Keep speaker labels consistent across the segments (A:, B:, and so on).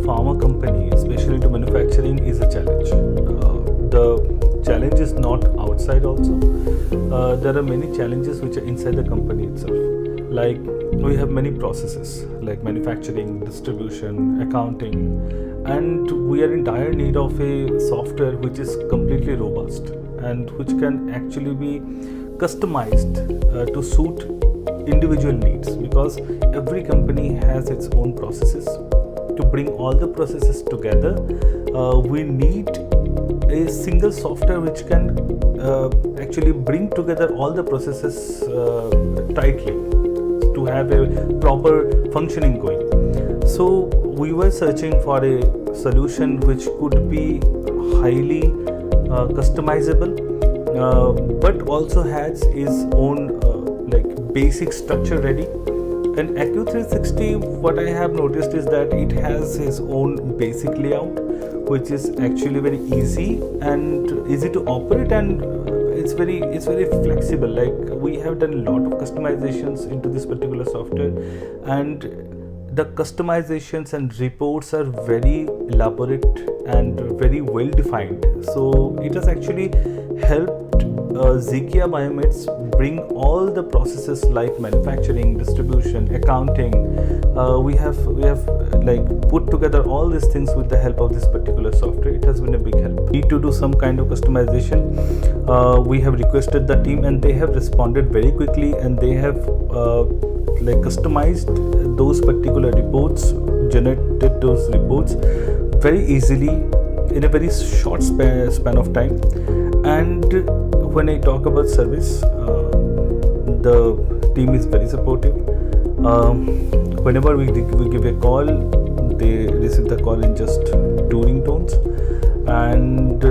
A: pharma company, especially to manufacturing, is a challenge. The challenge is not outside also. There are many challenges which are inside the company itself. Like we have many processes like manufacturing, distribution, accounting, and we are in dire need of a software which is completely robust and which can actually be customized to suit individual needs, because every company has its own processes. To bring all the processes together, we need a single software which can actually bring together all the processes tightly to have a proper functioning going. So we were searching for a solution which could be highly customizable, but also has its own like basic structure ready. And accu360, what I have noticed is that it has its own basic layout, which is actually very easy and easy to operate, and it's very flexible. Like we have done a lot of customizations into this particular software, and the customizations and reports are very elaborate and very well defined. So it has actually helped Zikia Biomeds bring all the processes like manufacturing, distribution, accounting. We have like put together all these things with the help of this particular software. It has been a big help. Need to do some kind of customization. We have requested the team, and they have responded very quickly, and they have like customized those particular reports, generated those reports very easily in a very short span of time. And when I talk about service, the team is very supportive. Whenever we give a call, they receive the call in just 2 ringtones, and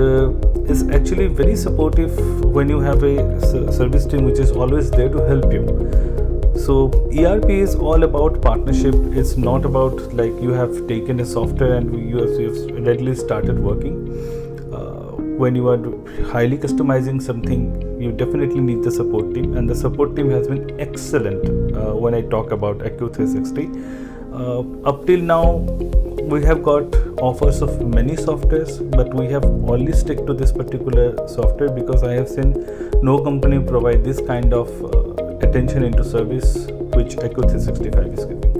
A: is actually very supportive when you have a service team which is always there to help you. So ERP is all about partnership. It's not about like you have taken a software and you have readily started working. When you are highly customizing something, you definitely need the support team, and the support team has been excellent. When I talk about accu360, up till now we have got offers of many softwares, but we have only stick to this particular software because I have seen no company provide this kind of attention into service which accu365 is giving.